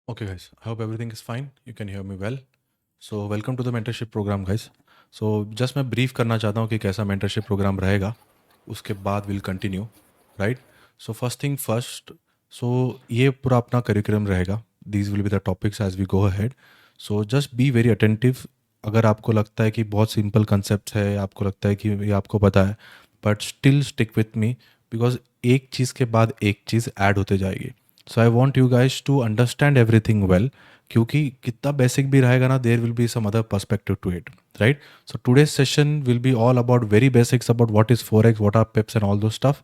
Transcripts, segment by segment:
Okay, guys. I hope everything is fine. You can hear me well. So, welcome to the mentorship program, guys. So, just मैं brief करना चाहता हूँ कि कैसा mentorship program रहेगा. उसके बाद we'll continue, right? So, first thing first. So, ये पूरा अपना curriculum रहेगा. These will be the topics as we go ahead. So, just be very attentive. अगर आपको लगता है कि बहुत simple concepts है, आपको लगता है कि ये आपको पता है, but still stick with me because एक चीज़ के बाद एक चीज़ add होते जाएगी. So I want you guys to understand everything well, क्योंकि कितना बेसिक भी रहेगा ना, there will be some other perspective to it, right? So today's session will be all about very basics about what is forex, what are pips and all those stuff.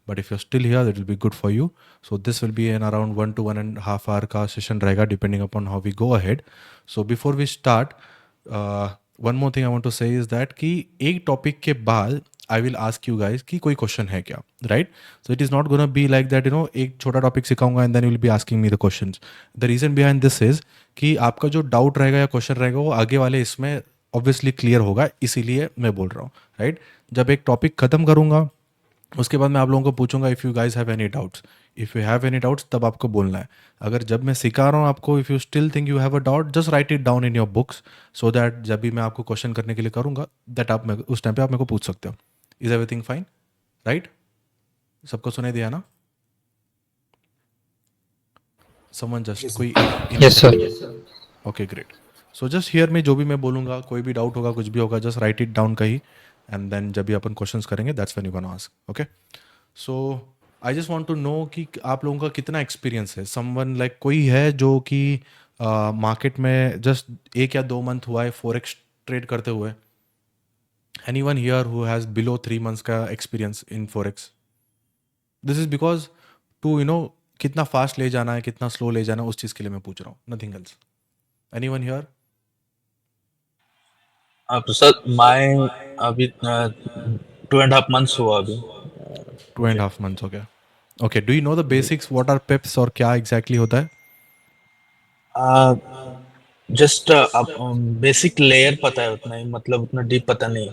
But if you still here that will be good for you. So this will be an around 1 to 1.5 hour का session रहेगा, depending upon how we go ahead. So before we start, one more thing I want to say is that कि एक topic के बाद I will ask you guys कि कोई question है क्या, right? So it is not gonna be like that, एक छोटा टॉपिक सिखाऊंगा and then you will be asking me the questions. The reason behind this is कि आपका जो डाउट रहेगा या क्वेश्चन रहेगा वो आगे वाले इसमें ऑब्वियसली क्लियर होगा, इसीलिए मैं बोल रहा हूँ, राइट? जब एक टॉपिक खत्म करूँगा उसके बाद मैं आप लोगों को पूछूंगा if you guys have any doubts. If you have any doubts तब आपको बोलना है. अगर जब मैं सिखा रहा हूँ आपको, if you still think you have a doubt, just write it down in your books, so that जब भी मैं आपको क्वेश्चन करने के लिए करूँगा दैट आप उस टाइम पे आप मेरे को पूछ सकते हो. Is everything fine, right? सबको सुनाई दिया ना? Someone just Yes, sir. कोई Yes, sir. Okay great. So just here में जो भी मैं बोलूँगा, कोई भी डाउट होगा, कुछ भी होगा, जस्ट राइट इट डाउन कहीं, एंड देन जब भी अपन क्वेश्चंस करेंगे that's when you can ask. Okay. So I just want to know कि आप लोगों का कितना एक्सपीरियंस है. समवन लाइक कोई है जो कि मार्केट में जस्ट 1 या 2 मंथ हुआ है फॉरेक्स ट्रेड करते हुए? Anyone here who has below 3 months का experience in forex? This is because to कितना फास्ट ले जाना है, कितना स्लो ले जाना है, उस चीज़ के लिए मैं पूछ रहा हूँ, नथिंग एल्स. Anyone here? तो सर मैं अभी 2.5 months हुआ अभी. 2.5 months हो गया. Okay. Do you know the basics, what are pips और क्या एग्जैक्टली होता है? जस्ट बेसिक लेयर पता है, उतना ही, मतलब उतना डीप पता नहीं.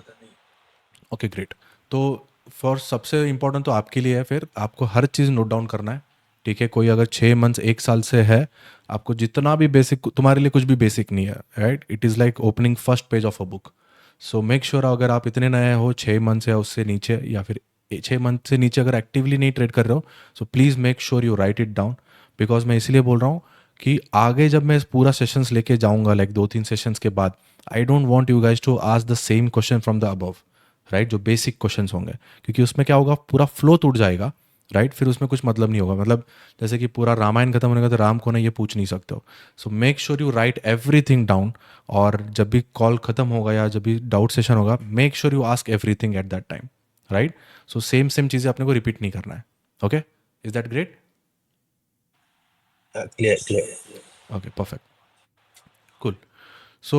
Okay great. तो फॉर सबसे इम्पोर्टेंट तो आपके लिए है, फिर आपको हर चीज़ नोट डाउन करना है, ठीक है? कोई अगर 6 मंथ्स 1 साल से है, आपको जितना भी बेसिक, तुम्हारे लिए कुछ भी बेसिक नहीं है, right? It is like opening first page of a book. So make sure अगर आप इतने नए हो, 6 मंथ्स या उससे नीचे, या फिर 6 मंथ से नीचे अगर एक्टिवली नहीं ट्रेड कर रहे हो, so please make sure you right it down. Because मैं इसलिए बोल रहा हूँ कि आगे जब मैं पूरा सेशंस लेके जाऊँगा, लाइक 2-3 सेशंस के बाद, I don't want you guys to ask the same question from the above, right? जो बेसिक क्वेश्चंस होंगे, क्योंकि उसमें क्या होगा, पूरा फ्लो टूट जाएगा, राइट? फिर उसमें कुछ मतलब नहीं होगा. मतलब जैसे कि पूरा रामायण खत्म होने का तो राम को ना ये पूछ नहीं सकते हो. So make sure you right everything down. और जब भी कॉल खत्म होगा या जब भी डाउट सेशन होगा, make sure you ask everything at that time, right? So same same चीज़ें अपने को रिपीट नहीं करना है. Okay, is that great? Clear. Okay, perfect. Cool. So,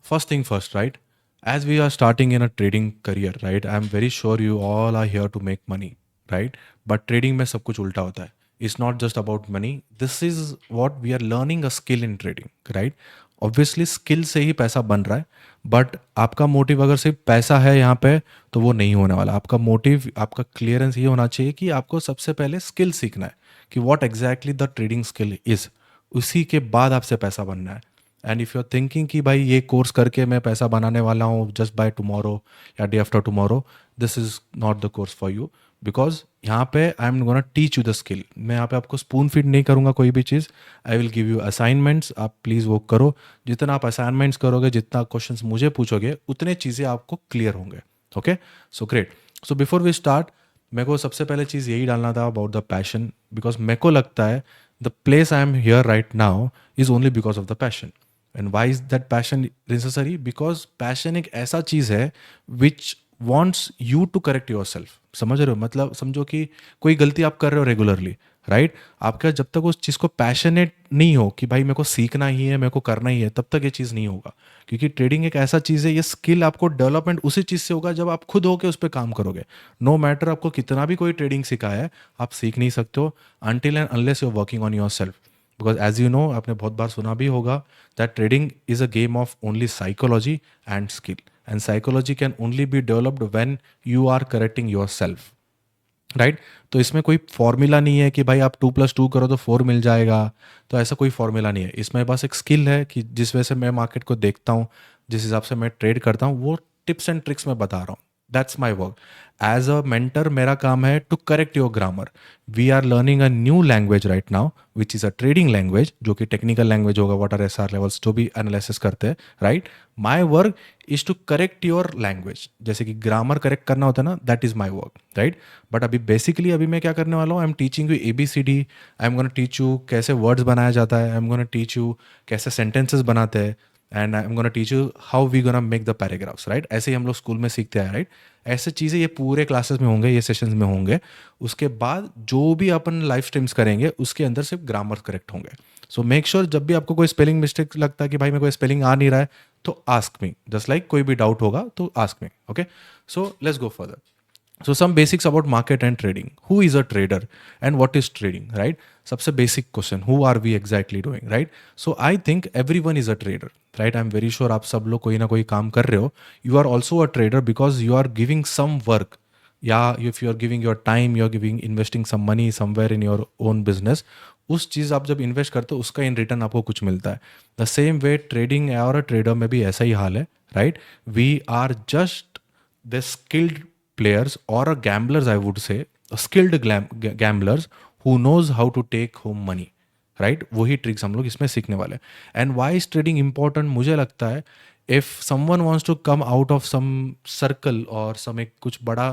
first thing first, right? As we are starting in a trading career, right? I'm very sure you all are here to make money, right? But trading में सब कुछ उल्टा होता है. It's not just about money. This is what we are learning a skill in trading, right? Obviously, skill से ही पैसा बन रहा है. बट आपका मोटिव अगर सिर्फ पैसा है यहाँ पे, तो वो नहीं होने वाला. आपका मोटिव, आपका क्लियरेंस ये होना चाहिए कि आपको सबसे पहले स्किल सीखना है कि what exactly the trading skill is. उसी के बाद आपसे पैसा बनना है. And if you are thinking कि भाई ये कोर्स करके मैं पैसा बनाने वाला हूँ जस्ट बाय टुमारो या day after tomorrow, this is not the course for you. Because यहाँ पे आई am gonna teach you the skill. मैं यहाँ पे आपको स्पून फीड नहीं करूँगा कोई भी चीज़. I will give you assignments, आप प्लीज़ वो करो. जितना आप असाइनमेंट्स करोगे, जितना क्वेश्चंस मुझे पूछोगे, उतने चीज़ें आपको क्लियर होंगे. Okay, so great. So before we start, मेरे को सबसे पहले चीज़ यही डालना था अबाउट द पैशन. बिकॉज मेरे को लगता है the place I am here right now is only because of the passion. And why is that passion necessary? Because passion एक ऐसा चीज़ है which wants you to correct yourself. समझ रहे हो? मतलब समझो कि कोई गलती आप कर रहे हो रेगुलरली, राइट? आपका जब तक उस चीज़ को पैशनेट नहीं हो कि भाई मेरे को सीखना ही है, मेरे को करना ही है, तब तक ये चीज़ नहीं होगा. क्योंकि ट्रेडिंग एक ऐसा चीज़ है, ये स्किल आपको डेवलपमेंट उसी चीज़ से होगा जब आप खुद होके उस पर काम करोगे. नो मैटर आपको कितना भी कोई ट्रेडिंग सिखाया है, आप सीख नहीं सकते हो until and unless you are working on yourself. Because as you know, आपने बहुत बार सुना भी होगा that trading is a game of only psychology and skill, and psychology can only be developed when you are correcting yourself. Right? तो इसमें कोई formula नहीं है कि भाई आप 2+2 करो तो 4 मिल जाएगा। तो ऐसा कोई फॉर्मूला नहीं है, इसमें बस एक स्किल है कि जिस वजह से मैं मार्केट को देखता हूँ, जिस हिसाब से मैं ट्रेड करता हूँ, वो टिप्स एंड ट्रिक्स मैं बता रहा हूँ। That's my work. As a mentor मेरा काम है to correct your grammar. We are learning a new language right now which is a trading language, जो कि टेक्निकल लैंग्वेज होगा, व्हाट आर SR लेवल्स जो भी एनालिसिस करते हैं, right? My work is to correct your language, जैसे कि grammar correct करना होता है ना, that is my work, right? But अभी बेसिकली अभी मैं क्या करने वाला हूँ, I am teaching you ABCD। I am gonna teach you कैसे वर्ड्स बनाया जाता है, I am gonna teach you कैसे सेंटेंसेस बनाते हैं, and I am gonna teach you how we gonna make the paragraphs, right? ऐसे ही हम लोग स्कूल में सीखते हैं, राइट? ऐसे चीज़ें ये पूरे क्लासेस में होंगे, ये सेशंस में होंगे। उसके बाद जो भी अपन लाइव स्ट्रीम्स करेंगे उसके अंदर सिर्फ ग्रामर करेक्ट होंगे। सो मेक श्योर जब भी आपको कोई स्पेलिंग मिस्टेक लगता है कि भाई मेरे को स्पेलिंग आ नहीं रहा है, तो आस्क मी, जस्ट लाइक कोई भी डाउट होगा तो ask me, okay? So let's go further. So some basics about market and trading. Who is a trader and what is trading, right? सबसे basic question, who are we exactly doing, right? So I think everyone is a trader, right? I'm very sure आप सब लोग कोई ना कोई काम कर रहे हो. You are also a trader because you are giving some work. Yeah, if you are giving your time, you are giving investing some money somewhere in your own business. उस चीज़ आप जब इन्वेस्ट करते हो उसका इन रिटर्न आपको कुछ मिलता है. द सेम वे ट्रेडिंग और ट्रेडर में भी ऐसा ही हाल है, right? We are just the skilled players or a gamblers, I would say, skilled gamblers who knows how to take home money, right? वही ट्रिक्स हम लोग इसमें सीखने वाले हैं. And why is trading important मुझे लगता है, if someone wants to come out of some circle और सम एक कुछ बड़ा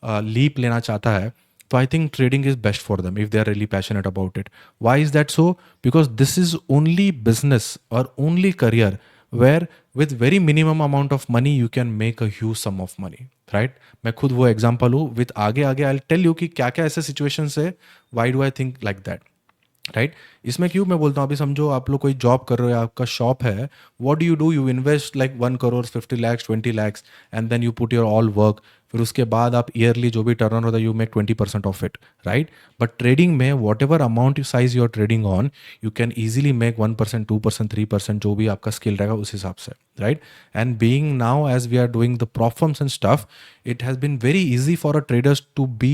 लीप लेना चाहता है, तो I think trading is best for them if they are really passionate about it. Why is that so? Because this is only business और only career where with very minimum amount of money you can make a huge sum of money, right? मैं खुद वो example हूँ. With आगे आगे I tell you कि क्या क्या ऐसे सिचुएशन है, why do I think like that, right? इसमें क्यों मैं बोलता हूँ, अभी समझो आप लोग कोई जॉब कर रहे हो या आपका शॉप है, what do? You invest like 1 crore 50 lakhs 20 lakhs and then you put your all work. फिर उसके बाद आप ईयरली जो भी टर्न होता है you make 20% of it, right? But trading में whatever amount size you are trading on, you can easily make 1% 2% 3%, जो भी आपका स्किल रहेगा उस हिसाब से, right? And being now as we are doing the prop firms and stuff, it has been very easy for a traders to be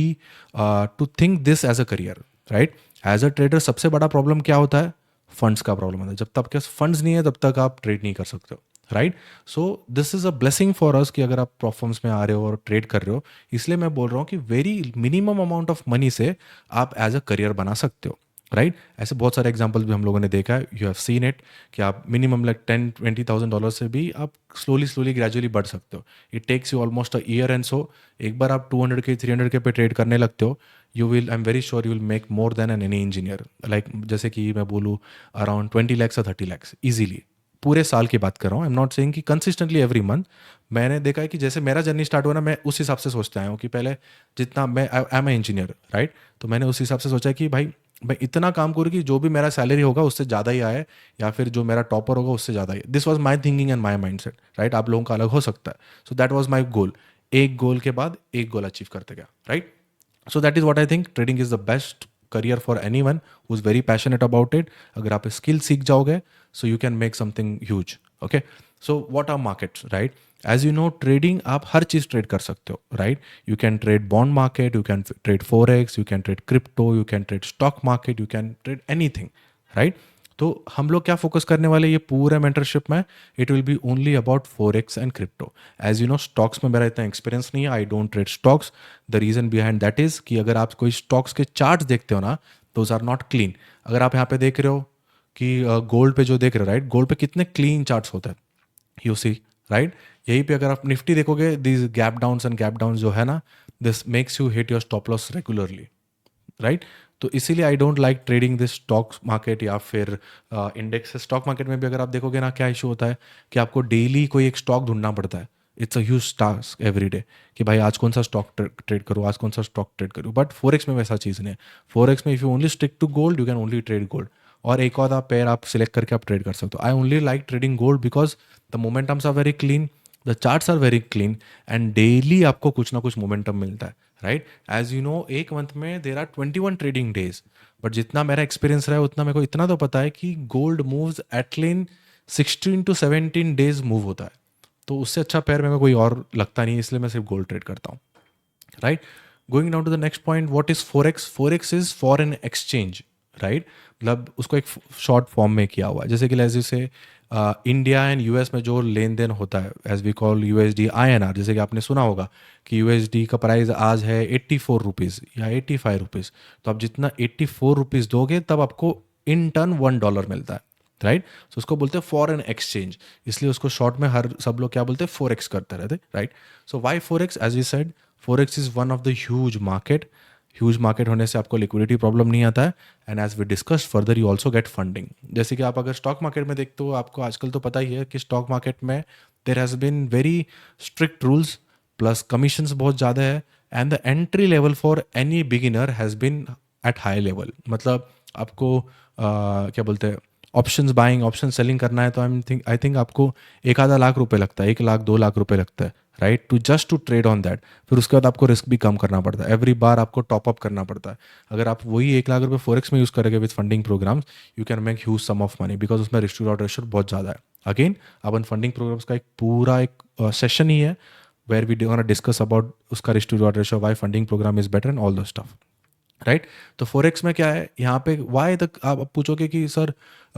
to think this as a career, right? As a trader सबसे बड़ा problem क्या होता है? Funds का problem होता है. जब तक आपके पास फंड्स नहीं है तब तक आप ट्रेड नहीं कर सकते हो, right? So this is a blessing for us कि अगर आप प्रॉफर्म्स में आ रहे हो और ट्रेड कर रहे हो. इसलिए मैं बोल रहा हूँ कि very minimum amount of money से आप एज अ करियर बना सकते हो, राइट? ऐसे बहुत सारे एग्जाम्पल्स भी हम लोगों ने देखा है, यू हैव सीन इट, कि आप मिनिमम लाइक $10,000-20,000 से भी आप स्लोली स्लोली ग्रेजुअली बढ़ सकते हो. It takes you almost a year. And so एक बार आप 200K 300K पे ट्रेड करने लगते हो, you will, I am very sure you will make more than an any engineer. Like जैसे कि मैं बोलूँ around 20 lakhs or 30 lakhs easily. पूरे साल की बात कर रहा हूँ, आई एम नॉट सेइंग कि कंसिस्टेंटली एवरी मंथ. मैंने देखा है कि जैसे मेरा जर्नी स्टार्ट हुआ ना, मैं उस हिसाब से सोचते आया हूँ कि पहले जितना मैं, I am a engineer, right? तो मैंने उस हिसाब से सोचा कि भाई मैं इतना काम करूँ कि जो भी मेरा सैलरी होगा उससे ज़्यादा ही आए, या फिर जो मेरा टॉपर होगा उससे ज़्यादा ही. This was my thinking and my mindset, right? आप लोगों का अलग हो सकता है. So that was my goal. एक गोल के बाद एक गोल अचीव करते गया, right? So that is what I think trading is the best career for anyone who is very passionate about it. अगर आप स्किल सीख जाओगे, so you can make something huge, okay? So what are markets, right? As you know, trading आप हर चीज़ trade कर सकते हो, right? You can trade bond market, you can trade forex, you can trade crypto, you can trade stock market, you can trade anything, right? तो हम लोग क्या फोकस करने वाले ये पूरे मेंटरशिप में, it will be only about forex and crypto. As you know, stocks में मेरा इतना एक्सपीरियंस नहीं है, I don't trade stocks. The reason behind that is कि अगर आप कोई स्टॉक्स के चार्ट्स देखते हो ना, दोज आर नॉट क्लीन. अगर आप यहाँ पे देख रहे हो कि गोल्ड पे जो देख रहे हो, राइट, गोल्ड पे कितने क्लीन चार्ट्स होते हैं, यू सी, राइट? यहीं पे अगर आप निफ्टी देखोगे, this gap downs and gap downs जो है ना, this makes you hit your stop loss regularly, right? तो इसीलिए I don't like trading this stock market या फिर इंडेक्स. स्टॉक मार्केट में भी अगर आप देखोगे ना, क्या इशू होता है कि आपको डेली कोई एक स्टॉक ढूंढना पड़ता है. It's a huge task every day कि भाई आज कौन सा स्टॉक ट्रेड करूँ, आज कौन सा स्टॉक ट्रेड करूँ. बट फोरेक्स में वैसा चीज़ नहीं है. फोरेक्स में if you only stick to gold, you can only trade gold. और एक और आप पेयर आप सिलेक्ट करके आप ट्रेड कर सकते हो. I only like trading gold because the momentums are very clean, the charts are very clean, and daily आपको कुछ ना कुछ मोमेंटम मिलता है, राइट? एज यू नो, एक मंथ में there are 21 trading days. But जितना मेरा एक्सपीरियंस रहा है उतना मेरे को इतना तो पता है कि gold moves at least 16 to 17 days move होता है. तो उससे अच्छा पेयर मेरे को कोई और लगता नहीं, इसलिए मैं सिर्फ गोल्ड ट्रेड करता हूँ, right? Going down to the next point, what is forex? Forex is foreign exchange, right? मतलब उसको एक शॉर्ट फॉर्म में किया हुआ है, जैसे कि जैसे इंडिया एंड यूएस में जो लेन देन होता है, as we call USD INR, जैसे कि आपने सुना होगा कि यूएसडी का प्राइस आज है 84 रुपीज़ या 85 रुपीज़। तो आप जितना 84 रुपीज़ दोगे तब आपको इन टर्न $1 मिलता है, राइट? सो उसको बोलते हैं फॉरेन एक्सचेंज, इसलिए उसको शॉर्ट में हर सब लोग क्या बोलते हैं, फोरेक्स करते रहते, right? So why forex? As we said, forex is one of the huge market. Huge market होने से आपको लिक्विडिटी प्रॉब्लम नहीं आता है, and as we discuss further you also get funding. जैसे कि आप अगर स्टॉक मार्केट में देखते हो, आपको आजकल तो पता ही है कि स्टॉक मार्केट में there has been very strict rules, plus commissions बहुत ज़्यादा है, and the entry level for any beginner has been at high level. मतलब आपको क्या बोलते हैं, ऑप्शंस बाइंग, ऑप्शन सेलिंग करना है तो आई थिंक आपको एक आधा लाख रुपए लगता है, 1 लाख 2 लाख रुपए लगता है, right? To just to trade on that. फिर उसके बाद आपको रिस्क भी कम करना पड़ता है, एवरी बार आपको टॉप अप करना पड़ता है। अगर आप वही 1 लाख रुपए फोरेक्स में यूज़ करेंगे with funding programs, you can make huge sum of money, because उसमें रिस्क टू रिवॉर्ड रेशियो बहुत ज़्यादा है। अगेन, अपन फंडिंग प्रोग्राम्स का एक पूरा एक सेशन ही है where we gonna discuss about उसका risk to reward ratio, why funding program is better and all those stuff, right? तो फोरेक्स में क्या है यहाँ पे, वाई तक आप पूछोगे कि सर